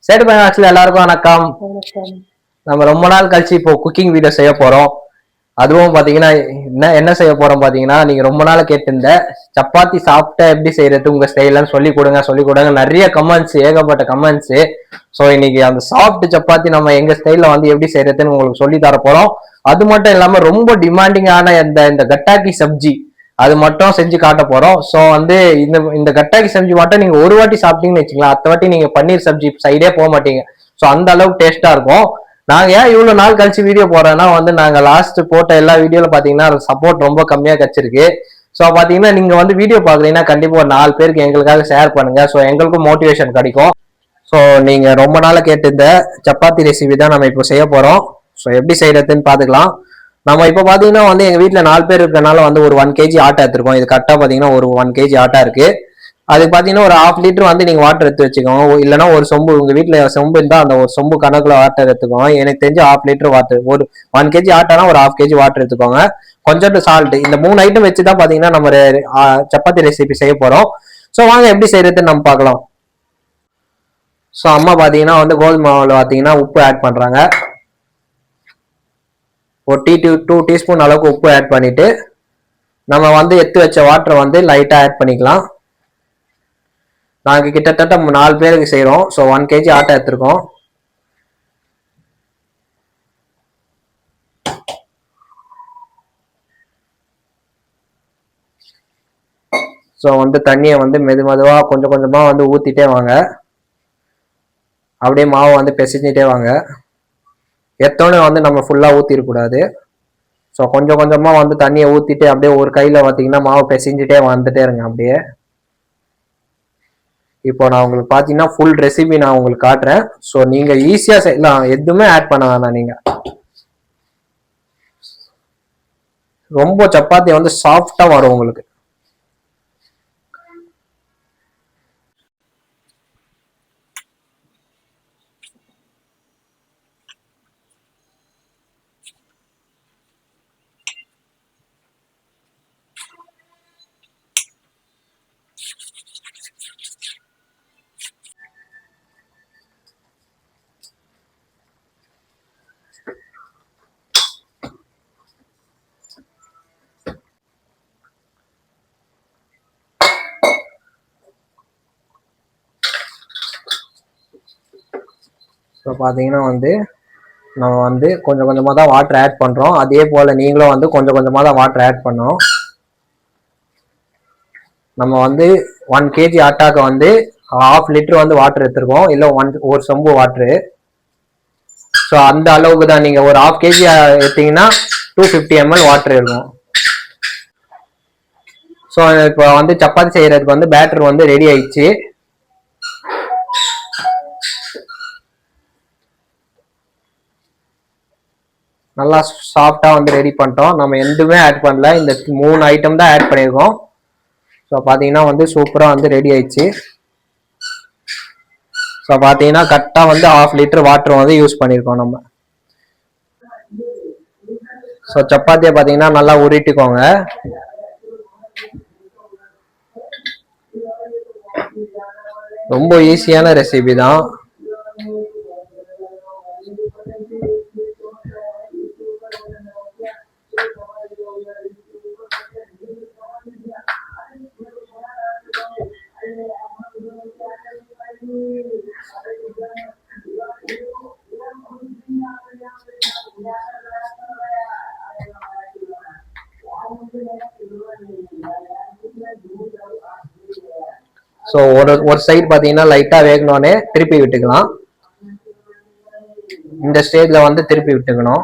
சரி ஆக்சுவலி எல்லாருக்கும் வணக்கம். நம்ம ரொம்ப நாள் கழிச்சு இப்போ குக்கிங் வீடியோ செய்ய போறோம். அதுவும் பாத்தீங்கன்னா என்ன செய்ய போறோம் பாத்தீங்கன்னா, நீங்க ரொம்ப நாள் கேட்டிருந்த சப்பாத்தி சாப்பிட்டா எப்படி செய்யறது உங்க ஸ்டைலன்னு சொல்லி கொடுங்க நிறைய கமெண்ட்ஸ், ஏகப்பட்ட கமெண்ட்ஸ். ஸோ இன்னைக்கு அந்த சாஃப்ட் சப்பாத்தி நம்ம எங்க ஸ்டைல்ல வந்து எப்படி செய்யறதுன்னு உங்களுக்கு சொல்லி தர போறோம். அது மட்டும் இல்லாம ரொம்ப டிமாண்டிங்கான இந்த கட்டாக்கி சப்ஜி அது மட்டும் செஞ்சு காட்ட போறோம். ஸோ வந்து இந்த கட்டாக்கி சப்ஜி மட்டும் நீங்க ஒரு வாட்டி சாப்பிட்டீங்கன்னு வச்சுக்கலாம், அத்த வாட்டி நீங்க பன்னீர் சப்ஜி சைடே போக மாட்டீங்க. ஸோ அந்த அளவுக்கு டேஸ்டா இருக்கும். நாங்க ஏன் இவ்வளவு நாள் கழிச்சு வீடியோ போடுறோம்னா வந்து நாங்க லாஸ்ட் போட்ட எல்லா வீடியோல பாத்தீங்கன்னா சப்போர்ட் ரொம்ப கம்மியா கிடைச்சிருக்கு. ஸோ பாத்தீங்கன்னா நீங்க வந்து வீடியோ பாக்குறீங்கன்னா கண்டிப்பா ஒரு 4 பேருக்கு எங்களுக்காக ஷேர் பண்ணுங்க. ஸோ எங்களுக்கும் மோட்டிவேஷன் கிடைக்கும். ஸோ நீங்க ரொம்ப நாளா கேட்டு இந்த சப்பாத்தி ரெசிபி தான் நம்ம இப்போ செய்ய போறோம். ஸோ எப்படி செய்யறதுன்னு பாத்துக்கலாம். நம்ம இப்போ பாத்தீங்கன்னா வந்து எங்க வீட்டுல 4 பேர் இருக்கனால வந்து ஒரு 1 kg ஆட்டா எடுத்துருக்கோம். இது கரெக்டா பாத்தீங்கன்னா ஒரு 1 kg ஆட்டா இருக்கு. அதுக்கு பாத்தீங்கன்னா ஒரு 1/2 லிட்டர் வந்து நீங்க வாட்டர் எடுத்து வச்சுக்கோங்க. இல்லைன்னா ஒரு சொம்பு, உங்க வீட்டுல சொம்பு இருந்தா அந்த ஒரு சொம்பு கணக்குல வாட்டர் எடுத்துக்கோங்க. எனக்கு தெரிஞ்சு 1/2 லிட்டர் வாட்டர், ஒரு 1 kg ஆட்டானா ஒரு 1/2 kg வாட்டர் எடுத்துக்கோங்க. கொஞ்சோண்டு சால்ட். இந்த 3 ஐட்டம் வச்சுதான் பாத்தீங்கன்னா நம்ம சப்பாத்தி ரெசிபி செய்ய போறோம். ஸோ வாங்க எப்படி செய்யறதுன்னு நம்ம பார்க்கலாம். ஸோ அம்மா பாத்தீங்கன்னா வந்து கோதுமை மாவுல பாத்தீங்கன்னா உப்பு ஆட் பண்றாங்க. ஒரு 2 டீஸ்பூன் அளவுக்கு உப்பு ஆட் பண்ணிட்டு நம்ம வந்து எடுத்து வச்ச வாட்டரை வந்து லைட்டா ஆட் பண்ணிக்கலாம். நாங்கள் கிட்டத்தட்ட 4 பேருக்கு செய்யறோம். ஸோ 1 kg ஆட்டை எடுத்துருக்கோம். ஸோ வந்து தண்ணியை வந்து மெதுவா கொஞ்சம் கொஞ்சமா வந்து ஊத்திட்டே வாங்க. அப்படியே மாவை வந்து பிசைஞ்சிட்டே வாங்க. எத்தோன்னு வந்து நம்ம ஃபுல்லா ஊத்திடக்கூடாது. ஸோ கொஞ்சம் கொஞ்சமா வந்து தண்ணியை ஊத்திட்டு அப்படியே ஒரு கையில பார்த்தீங்கன்னா மாவு பிசைஞ்சிட்டே வந்துட்டே இருங்க. அப்படியே இப்போ நான் உங்களுக்கு பார்த்தீங்கன்னா ஃபுல் ரெசிபி நான் உங்களுக்கு காட்டுறேன். ஸோ நீங்க ஈஸியா செய்யலாம், எதுவுமே ஆட் பண்ண வேணாம். நீங்க ரொம்ப சப்பாத்தி வந்து சாஃப்டா வரும் உங்களுக்கு. ஸோ பார்த்தீங்கன்னா வந்து நம்ம வந்து கொஞ்சம் கொஞ்சமாக தான் வாட்டர் ஆட் பண்ணுறோம். அதே போல் நீங்களும் வந்து கொஞ்சம் கொஞ்சமாக தான் வாட்டர் ஆட் பண்ணோம். நம்ம வந்து 1 kg ஆட்டாக்கு வந்து 1/2 லிட்டர் வந்து வாட்டர் எடுத்துருக்கோம். இல்லை ஒரு சொம்பு வாட்டரு. ஸோ அந்த அளவுக்கு தான். நீங்கள் ஒரு 1/2 kg எடுத்தீங்கன்னா 250 ml வாட்டர் இருக்கும். ஸோ இப்போ வந்து சப்பாத்தி செய்யறதுக்கு வந்து பேட்டர் வந்து ரெடி ஆயிடுச்சு. நல்லா சாஃப்டா வந்து ரெடி பண்ணிட்டோம். நம்ம எதுவுமே ஆட் பண்ணல, இந்த 3 ஐட்டம் தான் ஆட் பண்ணியிருக்கோம். ஸோ பார்த்தீங்கன்னா வந்து சூப்பராக வந்து ரெடி ஆயிடுச்சு. ஸோ பார்த்தீங்கன்னா கரெக்டாக வந்து 1/2 லிட்டர் வாட்டர் வந்து யூஸ் பண்ணியிருக்கோம் நம்ம. ஸோ சப்பாத்தியை பார்த்தீங்கன்னா நல்லா உருட்டிக்கோங்க. ரொம்ப ஈஸியான ரெசிபி தான். ஸோ ஒரு சைடு பார்த்தீங்கன்னா லைட்டா வேகணும்னே திருப்பி விட்டுக்கலாம். இந்த ஸ்டேஜ்ல வந்து திருப்பி விட்டுக்கணும்.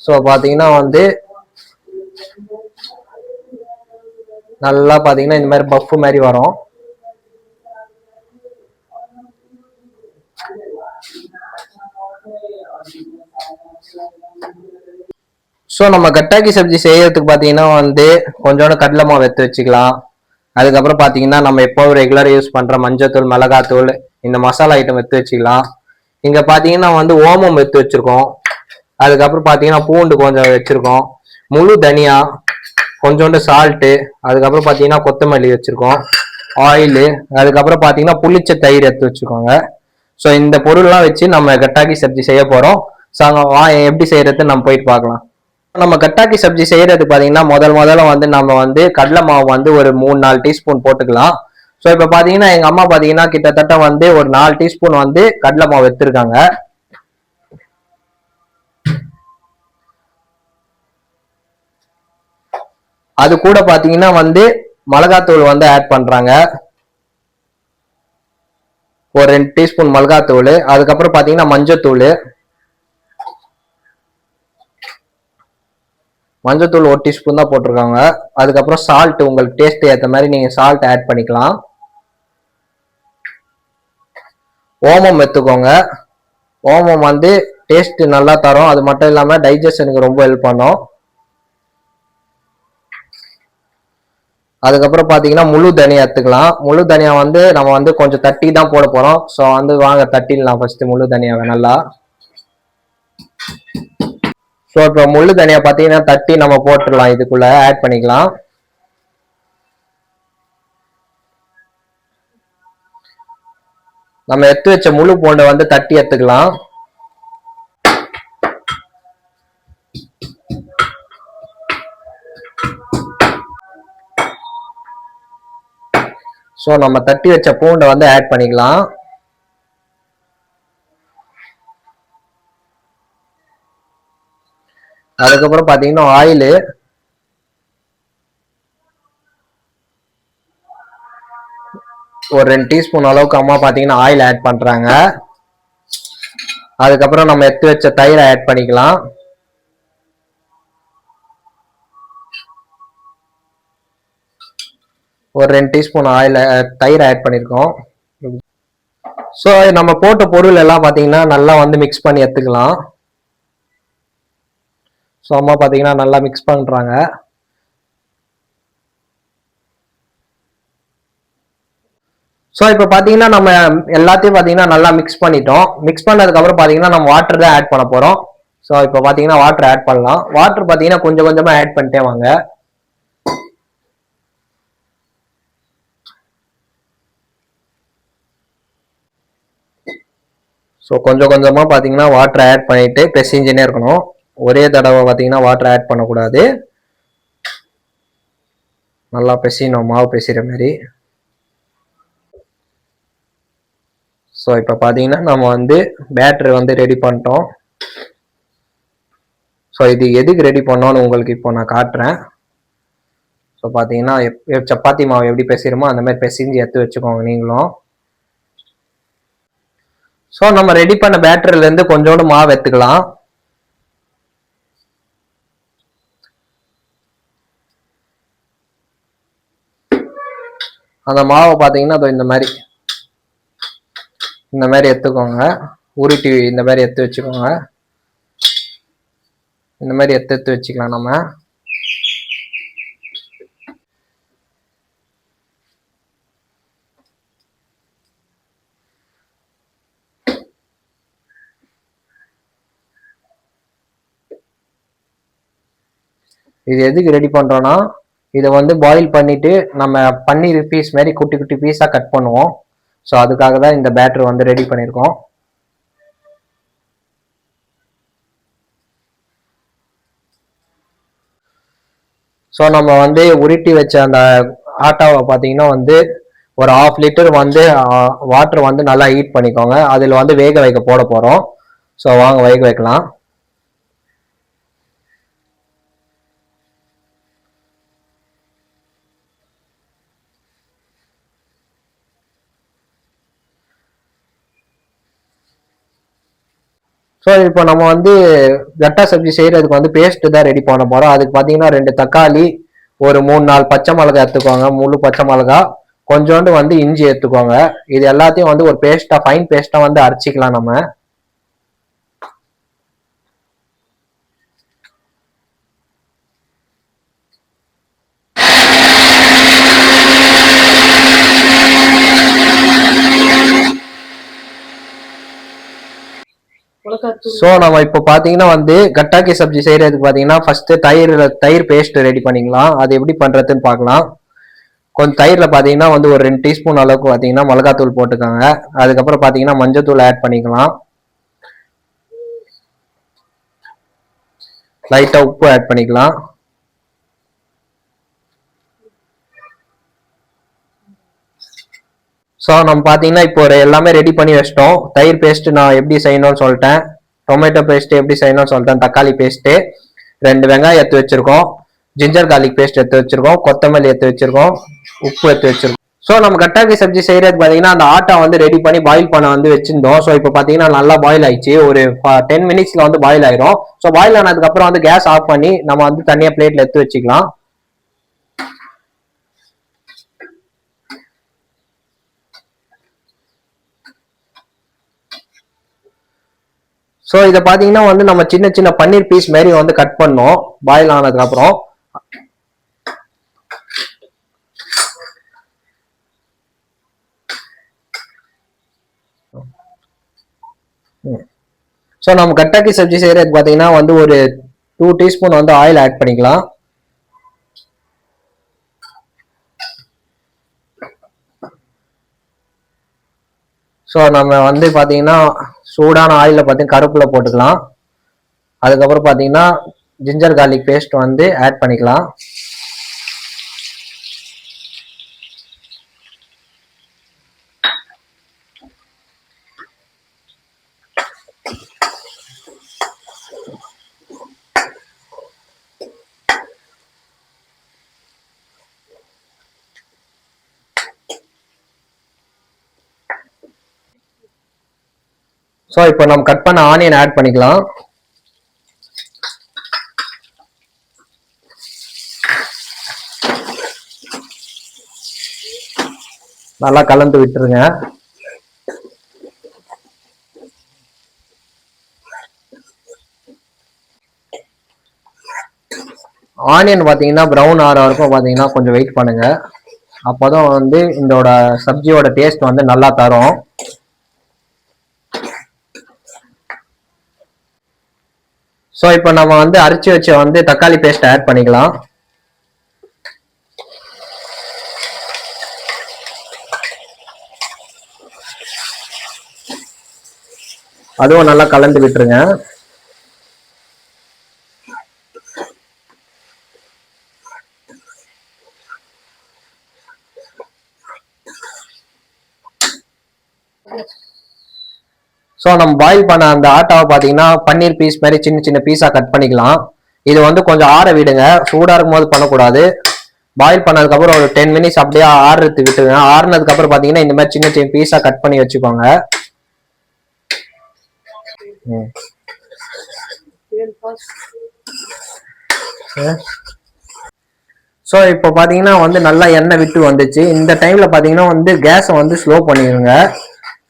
ஸோ பாத்தீங்கன்னா வந்து நல்லா பாத்தீங்கன்னா இந்த மாதிரி பஃப் மாதிரி வரும். ஸோ நம்ம கட்டாக்கி சப்ஜி செய்யறதுக்கு பாத்தீங்கன்னா வந்து கொஞ்சோண்டு கடலை மாவு எடுத்து வச்சுக்கலாம். அதுக்கப்புறம் பாத்தீங்கன்னா நம்ம எப்போ ரெகுலர் யூஸ் பண்ற மஞ்சத்தூள், மிளகாத்தூள், இந்த மசாலா ஐட்டம் எடுத்து வச்சுக்கலாம். இங்க பாத்தீங்கன்னா வந்து ஓமம் எடுத்து வச்சிருக்கோம். அதுக்கப்புறம் பாத்தீங்கன்னா பூண்டு கொஞ்சம் வச்சிருக்கோம், முழு தனியா, கொஞ்சோண்டு சால்ட்டு, அதுக்கப்புறம் பாத்தீங்கன்னா கொத்தமல்லி வச்சிருக்கோம், ஆயிலு, அதுக்கப்புறம் பாத்தீங்கன்னா புளிச்ச தயிர் எடுத்து வச்சுக்கோங்க. ஸோ இந்த பொருள்லாம் வச்சு நம்ம கட்டாக்கி சப்ஜி செய்ய போறோம். ஸோ எப்படி செய்யறது நம்ம போயிட்டு பார்க்கலாம். நம்ம கட்டாக்கி சப்ஜி செய்யறது பாத்தீங்கன்னா முதல்ல வந்து நம்ம வந்து கடலை மாவு வந்து ஒரு 3-4 டீஸ்பூன் போட்டுக்கலாம். ஸோ இப்ப பாத்தீங்கன்னா எங்க அம்மா பாத்தீங்கன்னா கிட்டத்தட்ட வந்து ஒரு 4 டீஸ்பூன் வந்து கடலை மாவு எடுத்திருக்காங்க. அது கூட பாத்தீங்கன்னா வந்து மிளகாத்தூள் வந்து ஆட் பண்றாங்க, ஒரு 2 டீஸ்பூன் மிளகாத்தூள். அதுக்கப்புறம் பாத்தீங்கன்னா மஞ்சத்தூள் 1 டீஸ்பூன் தான் போட்டிருக்காங்க. அதுக்கப்புறம் சால்ட் உங்களுக்கு டேஸ்ட் ஏற்ற மாதிரி நீங்க சால்ட் ஆட் பண்ணிக்கலாம். ஓமம் எடுத்துக்கோங்க. ஓமம் வந்து டேஸ்ட் நல்லா தரும், அது மட்டும் இல்லாம டைஜஷனுக்கு ரொம்ப ஹெல்ப் பண்ணும். அதுக்கப்புறம் பாத்தீங்கன்னா முழு தனியா எடுத்துக்கலாம். முழு தனியா வந்து நம்ம வந்து கொஞ்சம் தட்டி தான் போட போறோம். ஸோ வந்து வாங்க தட்டிடலாம் ஃபர்ஸ்ட் முழு தனியாவை நல்லா. ஸோ இப்போ முழு தனியா பாத்தீங்கன்னா தட்டி நம்ம போட்டுடலாம், இதுக்குள்ள ஆட் பண்ணிக்கலாம். நம்ம எடுத்து வச்ச முழு பூண்டை வந்து தட்டி எடுத்துக்கலாம். ஸோ நம்ம தட்டி வச்ச பூண்டை வந்து ஆட் பண்ணிக்கலாம். அதுக்கப்புறம் பாத்தீங்கன்னா ஆயிலு, ஒரு 2 டீஸ்பூன் அளவுக்கு அம்மா பாத்தீங்கன்னா ஆயில் ஆட் பண்றாங்க. அதுக்கப்புறம் நம்ம எடுத்து வச்ச தயிரை ஆட் பண்ணிக்கலாம். ஒரு 2 டீஸ்பூன் தயிர் ஆட் பண்ணிருக்கோம். ஸோ நம்ம போட்ட பொருள் எல்லாம் பாத்தீங்கன்னா நல்லா வந்து மிக்ஸ் பண்ணி எடுத்துக்கலாம். ஸோ அம்மா பாத்தீங்கன்னா நல்லா மிக்ஸ் பண்றாங்க. ஸோ இப்போ பாத்தீங்கன்னா நம்ம எல்லாத்தையும் பாத்தீங்கன்னா நல்லா மிக்ஸ் பண்ணிட்டோம். மிக்ஸ் பண்ணதுக்கு அப்புறம் பாத்தீங்கன்னா நம்ம வாட்டர் தான் ஆட் பண்ண போறோம். ஸோ இப்போ பாத்தீங்கன்னா வாட்டர் ஆட் பண்ணலாம். வாட்டர் பாத்தீங்கன்னா கொஞ்சம் கொஞ்சமா ஆட் பண்ணிட்டே வாங்க. ஸோ கொஞ்சம் கொஞ்சமா பாத்தீங்கன்னா வாட்டர் ஆட் பண்ணிட்டு பெசிஞ்சுனே இருக்கணும். ஒரே தடவை பாத்தீங்கன்னா வாட்டர் ஆட் பண்ணக்கூடாது. நல்லா பெசியணும், மாவு பெசிற மாதிரி. ஸோ இப்போ பாத்தீங்கன்னா நம்ம வந்து பேட்டரி வந்து ரெடி பண்ணிட்டோம். ஸோ இது எதுக்கு ரெடி பண்ணோன்னு உங்களுக்கு இப்போ நான் காட்டுறேன். ஸோ பாத்தீங்கன்னா சப்பாத்தி மாவு எப்படி பெசிறமோ அந்த மாதிரி பெசிஞ்சு எடுத்து வச்சுக்கோங்க நீங்களும். ஸோ நம்ம ரெடி பண்ண பேட்டரியில இருந்து கொஞ்சோண்டு மாவு எடுத்துக்கலாம். அந்த மாவை பாத்தீங்கன்னா இந்த மாதிரி எடுத்துக்கோங்க, உருட்டி இந்த மாதிரி எடுத்து வச்சுக்கோங்க. இந்த மாதிரி எடுத்து வச்சுக்கலாம் நம்ம. இது எதுக்கு ரெடி பண்றோம்னா, இதை வந்து பாயில் பண்ணிட்டு நம்ம பன்னீர் பீஸ் மாதிரி குட்டி குட்டி பீஸா கட் பண்ணுவோம். ஸோ அதுக்காக தான் இந்த பேட்டர் வந்து ரெடி பண்ணியிருக்கோம். ஸோ நம்ம வந்து உருட்டி வச்ச அந்த ஆட்டாவை பார்த்தீங்கன்னா வந்து ஒரு 1/2 லிட்டர் வந்து வாட்டர் வந்து நல்லா ஹீட் பண்ணிக்கோங்க. அதில் வந்து வேக வைக்க போட போகிறோம். ஸோ வாங்க வேக வைக்கலாம். ஸோ இப்போ நம்ம வந்து கட்டா சப்ஜி செய்யறதுக்கு வந்து பேஸ்ட் தான் ரெடி பண்ண போறோம். அதுக்கு பார்த்தீங்கன்னா 2 தக்காளி, ஒரு 3-4 பச்சை மிளகாய் எடுத்துக்கோங்க, முழு பச்சை மிளகாய், கொஞ்சோண்டு வந்து இஞ்சி எடுத்துக்கோங்க. இது எல்லாத்தையும் வந்து ஒரு பேஸ்டா, ஃபைன் பேஸ்டா வந்து அரைச்சிக்கலாம் நம்ம. ஸோ நம்ம இப்போ பார்த்தீங்கன்னா வந்து கட்டாக்கி சப்ஜி செய்யறதுக்கு பார்த்தீங்கன்னா ஃபர்ஸ்ட் தயிர் பேஸ்ட் ரெடி பண்ணிக்கலாம். அது எப்படி பண்றதுன்னு பார்க்கலாம். கொஞ்சம் தயிர்ல பார்த்தீங்கன்னா வந்து ஒரு 2 டீஸ்பூன் அளவுக்கு பார்த்தீங்கன்னா மிளகாத்தூள் போட்டுக்கோங்க. அதுக்கப்புறம் பார்த்தீங்கன்னா மஞ்சத்தூள் ஆட் பண்ணிக்கலாம். லைட்டா உப்பு ஆட் பண்ணிக்கலாம். ஸோ நம்ம பார்த்தீங்கன்னா இப்போ எல்லாமே ரெடி பண்ணி வச்சிட்டோம். தயிர் பேஸ்ட் நான் எப்படி செய்யணும்னு சொல்லிட்டேன், டொமேட்டோ பேஸ்ட் எப்படி செய்யணும்னு சொல்லிட்டேன், தக்காளி பேஸ்ட்டு, 2 வெங்காயம் எடுத்து வச்சிருக்கோம், ஜிஞ்சர் கார்லிக் பேஸ்ட் எடுத்து வச்சிருக்கோம், கொத்தமல்லி எடுத்து வச்சிருக்கோம், உப்பு எடுத்து வச்சிருக்கோம். ஸோ நம்ம கட்டாக்கி சப்ஜி செய்யறது பார்த்தீங்கன்னா அந்த ஆட்டா வந்து ரெடி பண்ணி பாயில் பண்ண வந்து வச்சிருந்தோம். ஸோ இப்போ பார்த்தீங்கன்னா நல்லா பாயில் ஆயிடுச்சு. ஒரு 10 மினிட்ஸ்ல வந்து பாயில் ஆயிரும். ஸோ பாயில் ஆனதுக்கு அப்புறம் வந்து கேஸ் ஆஃப் பண்ணி நம்ம வந்து தனியாக பிளேட்ல எடுத்து வச்சுக்கலாம். ஸோ இதை பார்த்தீங்கன்னா வந்து நம்ம சின்ன சின்ன பன்னீர் பீஸ் மாதிரி வந்து கட் பண்ணோம் பாயில் ஆனதுக்கு அப்புறம். ஸோ நம்ம கட்டாக்கி சப்ஜி செய்யறதுக்கு பார்த்தீங்கன்னா வந்து ஒரு 2 டீஸ்பூன் வந்து ஆயில் ஆட் பண்ணிக்கலாம். ஸோ நம்ம வந்து பார்த்தீங்கன்னா சூடான ஆயிலில் பார்த்தீங்கன்னா கருப்புல போட்டுக்கலாம். அதுக்கப்புறம் பார்த்தீங்கன்னா ஜிஞ்சர் கார்லிக் பேஸ்ட் வந்து ஆட் பண்ணிக்கலாம். ஸோ இப்போ நம்ம கட் பண்ண ஆனியன் ஆட் பண்ணிக்கலாம். நல்லா கலந்து விட்டுருங்க. ஆனியன் பார்த்தீங்கன்னா ப்ரௌன் ஆகிற வரைக்கும் பார்த்தீங்கன்னா கொஞ்சம் வெயிட் பண்ணுங்க. அப்போதான் வந்து இதோட சப்ஜியோட டேஸ்ட் வந்து நல்லா தரும். ஸோ இப்போ நம்ம வந்து அரைச்சி வச்ச வந்து தக்காளி பேஸ்ட் ஆட் பண்ணிக்கலாம். அதுவும் நல்லா கலந்து விட்டுருங்க. ஸோ நம்ம பாயில் பண்ண அந்த ஆட்டாவை பார்த்தீங்கன்னா பன்னீர் பீஸ் மாதிரி சின்ன சின்ன பீஸாக கட் பண்ணிக்கலாம். இது வந்து கொஞ்சம் ஆற விடுங்க, சூடாக இருக்கும் போது பண்ணக்கூடாது. பாயில் பண்ணதுக்கப்புறம் ஒரு 10 மினிட்ஸ் அப்படியே ஆறுறதுக்கு விட்டுருங்க. ஆறுனதுக்கு அப்புறம் பார்த்தீங்கன்னா இந்த மாதிரி சின்ன சின்ன பீஸாக கட் பண்ணி வச்சுக்கோங்க. ஸோ இப்போ பார்த்தீங்கன்னா வந்து நல்லா எண்ணெய் விட்டு வந்துச்சு. இந்த டைம்ல பார்த்தீங்கன்னா வந்து கேஸை வந்து ஸ்லோ பண்ணிடுங்க.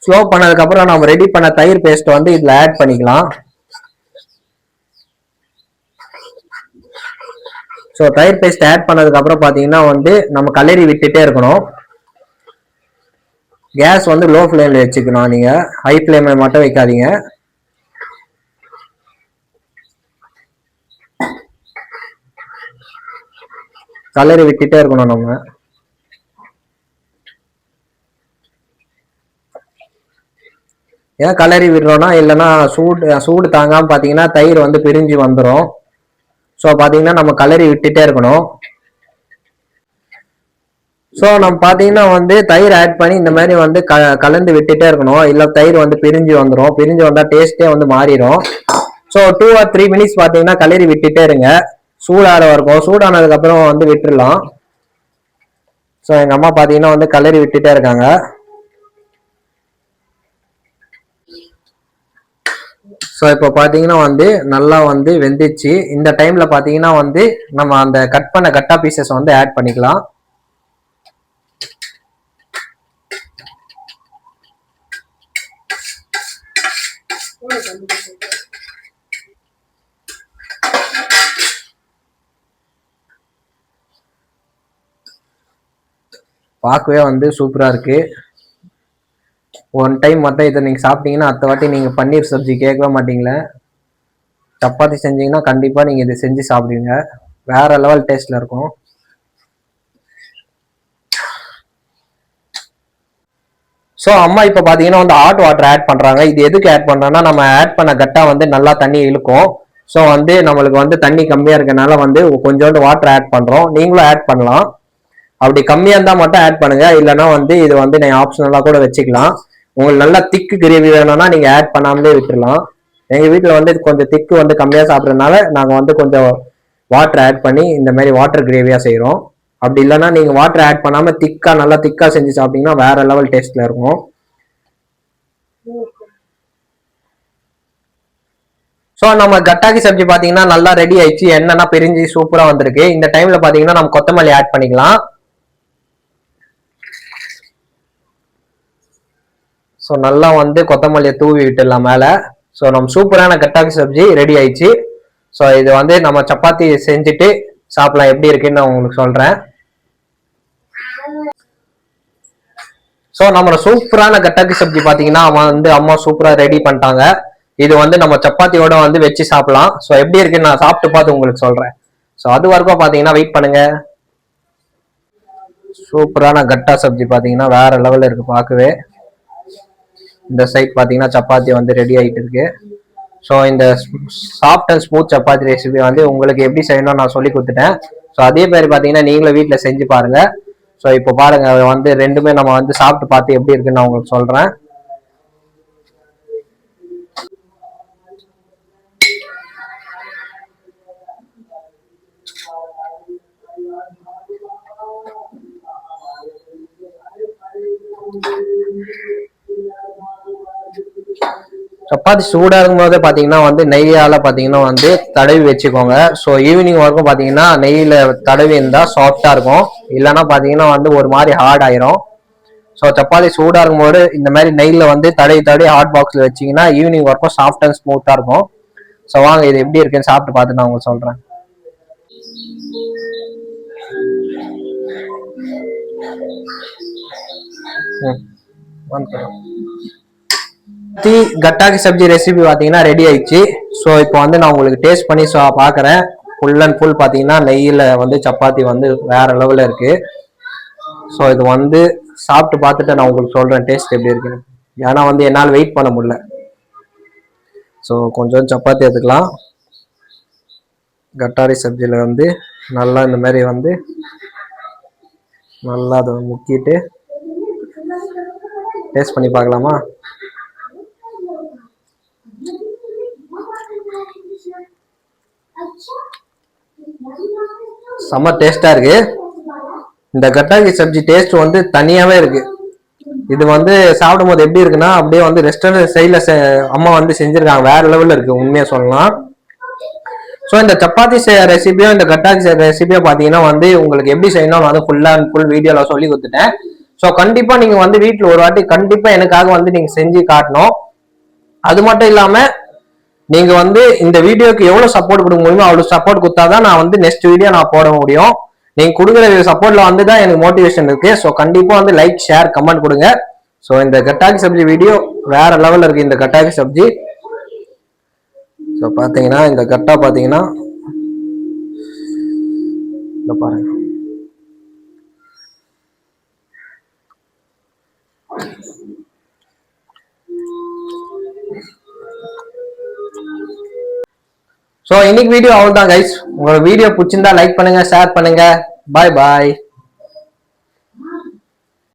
ஸ்லோ பண்ணதுக்கு அப்புறம் நம்ம ரெடி பண்ண தயிர் பேஸ்ட் வந்து இதுல ஆட் பண்ணிக்கலாம். ஸோ தயிர் பேஸ்ட் ஆட் பண்ணதுக்கு அப்புறம் பாத்தீங்கன்னா வந்து நம்ம கலரி விட்டுட்டே இருக்கணும். கேஸ் வந்து லோ ஃப்ளேம்ல வச்சுக்கணும், நீங்க ஹை ஃப்ளேம்ல மட்டும் வைக்காதீங்க. கலரி விட்டுட்டே இருக்கணும் நம்ம. ஏன் கலரி விடுறோம்னா இல்லைன்னா சூடு தாங்காம பாத்தீங்கன்னா தயிர் வந்து பிரிஞ்சு வந்துடும். ஸோ பாத்தீங்கன்னா நம்ம கலரி விட்டுட்டே இருக்கணும். ஸோ நம்ம பாத்தீங்கன்னா வந்து தயிர் ஆட் பண்ணி இந்த மாதிரி வந்து கலந்து விட்டுட்டே இருக்கணும். இல்லை தயிர் வந்து பிரிஞ்சு வந்துடும். பிரிஞ்சு வந்தா டேஸ்டே வந்து மாறிடும். ஸோ 2 or 3 மினிட்ஸ் பாத்தீங்கன்னா கலரி விட்டுட்டே இருங்க. சூடார இருக்கும். சூடானதுக்கு அப்புறம் வந்து விட்டுடலாம். ஸோ எங்க அம்மா பாத்தீங்கன்னா வந்து கலரி விட்டுட்டே இருக்காங்க. ஸோ இப்போ பார்த்தீங்கன்னா வந்து நல்லா வந்து வெந்துச்சு. இந்த டைம்ல பார்த்தீங்கன்னா வந்து நம்ம அந்த கட் பண்ண கட்டா பீசஸ் வந்து ஆட் பண்ணிக்கலாம். பார்க்கவே வந்து சூப்பரா இருக்கு. ஒன் டைம் மட்டும் இதை நீங்க சாப்பிட்டீங்கன்னா அடுத்த வாட்டி நீங்க பன்னீர் சப்ஜி கேட்கவே மாட்டீங்களே. சப்பாத்தி செஞ்சீங்கன்னா கண்டிப்பா நீங்க இதை செஞ்சு சாப்பிடுவீங்க. வேற லெவல் டேஸ்ட்ல இருக்கும். ஸோ அம்மா இப்போ பார்த்தீங்கன்னா வந்து ஹாட் வாட்டர் ஆட் பண்ணுறாங்க. இது எதுக்கு ஆட் பண்ணுறோன்னா நம்ம ஆட் பண்ண கட்டா வந்து நல்லா தண்ணி இழுக்கும். ஸோ வந்து நம்மளுக்கு வந்து தண்ணி கம்மியாக இருக்கனால வந்து கொஞ்சோண்டு வாட்டர் ஆட் பண்ணுறோம். நீங்களும் ஆட் பண்ணலாம். அப்படி கம்மியாக இருந்தால் மட்டும் ஆட் பண்ணுங்க. இல்லைன்னா வந்து இது வந்து நீங்கள் ஆப்ஷனலாக கூட வச்சுக்கலாம். உங்களுக்கு நல்லா திக்கு கிரேவி வேணும்னா நீங்கள் ஆட் பண்ணாமலே விட்டுடலாம். எங்கள் வீட்டில் வந்து கொஞ்சம் திக்கு வந்து கம்மியாக சாப்பிட்றதுனால நாங்கள் வந்து கொஞ்சம் வாட்டர் ஆட் பண்ணி இந்த மாதிரி வாட்டர் கிரேவியாக செய்கிறோம். அப்படி இல்லைன்னா நீங்கள் வாட்டர் ஆட் பண்ணாமல் திக்காக நல்லா திக்காக செஞ்சு சாப்பிட்டீங்கன்னா வேற லெவல் டேஸ்ட்டில் இருக்கும். ஸோ நம்ம கட்டாக்கி சப்ஜி பார்த்தீங்கன்னா நல்லா ரெடி ஆயிடுச்சு. என்னன்னா பிரிஞ்சு சூப்பராக வந்திருக்கு. இந்த டைம்ல பார்த்தீங்கன்னா நம்ம கொத்தமல்லி ஆட் பண்ணிக்கலாம். ஸோ நல்லா வந்து கொத்தமல்லியை தூவி விட்டுடலாம் மேலே. ஸோ நம்ம சூப்பரான கட்டாக்கி சப்ஜி ரெடி ஆயிடுச்சு. ஸோ இது வந்து நம்ம சப்பாத்தி செஞ்சுட்டு சாப்பிடலாம். எப்படி இருக்குன்னு நான் உங்களுக்கு சொல்றேன். ஸோ நம்ம சூப்பரான கட்டாக்கி சப்ஜி பார்த்தீங்கன்னா வந்து அம்மா சூப்பராக ரெடி பண்ணிட்டாங்க. இது வந்து நம்ம சப்பாத்தியோட வந்து வச்சு சாப்பிடலாம். ஸோ எப்படி இருக்குன்னு நான் சாப்பிட்டு பார்த்து உங்களுக்கு சொல்றேன். ஸோ அது வரைக்கும் பார்த்தீங்கன்னா வெயிட் பண்ணுங்க. சூப்பரான கட்டா சப்ஜி பார்த்தீங்கன்னா வேற லெவலில் இருக்கு பார்க்கவே. இந்த சைட் பார்த்தீங்கன்னா சப்பாத்தி வந்து ரெடி ஆகிட்டு இருக்கு. ஸோ இந்த soft and smooth chapati recipe வந்து உங்களுக்கு எப்படி செய்யணும்னு நான் சொல்லி கொடுத்துட்டேன். ஸோ அதே மாதிரி பார்த்தீங்கன்னா நீங்களும் வீட்டில் செஞ்சு பாருங்க. ஸோ இப்போ பாருங்க வந்து ரெண்டுமே நம்ம வந்து சாப்பிட்டு பார்த்து எப்படி இருக்குன்னு நான் உங்களுக்கு சொல்றேன். சப்பாத்தி சூடா இருக்கும் போது பாத்தீங்கன்னா வந்து நெய்யால பாத்தீங்கன்னா வந்து தடவி வச்சுக்கோங்க. ஸோ ஈவினிங் வரைக்கும் பாத்தீங்கன்னா நெய்யில தடவி இருந்தா சாஃப்டா இருக்கும். இல்லைன்னா பாத்தீங்கன்னா வந்து ஒரு மாதிரி ஹார்ட் ஆயிரும். ஸோ சப்பாத்தி சூடா இருக்கும்போது இந்த மாதிரி நெய்ல வந்து தடவி ஹாட் பாக்ஸ்ல வச்சீங்கன்னா ஈவினிங் வரைக்கும் சாஃப்ட் அண்ட் ஸ்மூத்தா இருக்கும். ஸோ வாங்க இது எப்படி இருக்குன்னு சாப்பிட்டு பார்த்து நான் உங்களுக்கு சொல்றேன். கட்டாக்கி சப்ஜி ரெசிபி பார்த்தீங்கன்னா ரெடி ஆயிடுச்சு. ஸோ இப்போ வந்து நான் உங்களுக்கு டேஸ்ட் பண்ணி பார்க்குறேன். ஃபுல் அண்ட் ஃபுல் பார்த்தீங்கன்னா நெய்யில் வந்து சப்பாத்தி வந்து வேற லெவலில் இருக்கு. ஸோ இது வந்து சாப்பிட்டு பார்த்துட்டு நான் உங்களுக்கு சொல்றேன் டேஸ்ட் எப்படி இருக்குன்னு. ஏன்னா வந்து என்னால் வெயிட் பண்ண முடியல. ஸோ கொஞ்சம் சப்பாத்தி எடுத்துக்கலாம். கட்டாரி சப்ஜியில் வந்து நல்லா இந்த மாதிரி வந்து நல்லா அதை முக்கிட்டு டேஸ்ட் பண்ணி பார்க்கலாமா? செம்ம டேஸ்டா இருக்கு. இந்த கட்டாக்கி சப்ஜி டேஸ்ட் வந்து தனியாவே இருக்கு. இது வந்து சாப்பிடும் போது எப்படி இருக்குன்னா அப்படியே வந்து ரெஸ்டாரண்ட் ஸ்டைல அம்மா வந்து செஞ்சிருக்காங்க. வேற லெவல்ல இருக்கு உண்மையா சொல்லலாம். ஸோ இந்த சப்பாத்தி ரெசிபியோ இந்த கட்டாக்கி ரெசிபியோ பார்த்தீங்கன்னா வந்து உங்களுக்கு எப்படி செய்யணும் வந்து ஃபுல் அண்ட் ஃபுல் வீடியோல சொல்லி கொடுத்துட்டேன். ஸோ கண்டிப்பா நீங்க வந்து வீட்டில் ஒரு வாட்டி கண்டிப்பா எனக்காக வந்து நீங்க செஞ்சு காட்டணும். அது மட்டும் இல்லாம நீங்க வந்து இந்த வீடியோக்கு எவ்வளவு சப்போர்ட் கொடுக்க முடியுமோ அவ்வளவு சப்போர்ட் கொடுத்தாதான் நான் வந்து நெக்ஸ்ட் வீடியோ நான் போட முடியும். நீங்க கொடுக்குற சப்போர்ட்ல வந்து தான் எனக்கு மோட்டிவேஷன் இருக்கு. ஸோ கண்டிப்பா வந்து லைக் ஷேர் கமெண்ட் கொடுங்க. ஸோ இந்த கட்டாக்கி சப்ஜி வீடியோ வேற லெவல்ல இருக்கு. இந்த கட்டாக்கி சப்ஜி ஸோ பாத்தீங்கன்னா இந்த கட்டா பாத்தீங்கன்னா இந்த பாருங்க. ஸோ இன்னைக்கு வீடியோ அவ்வளோதான் கைஸ். உங்களோட வீடியோ பிடிச்சிருந்தா லைக் பண்ணுங்க, ஷேர் பண்ணுங்க. பாய் பாய்.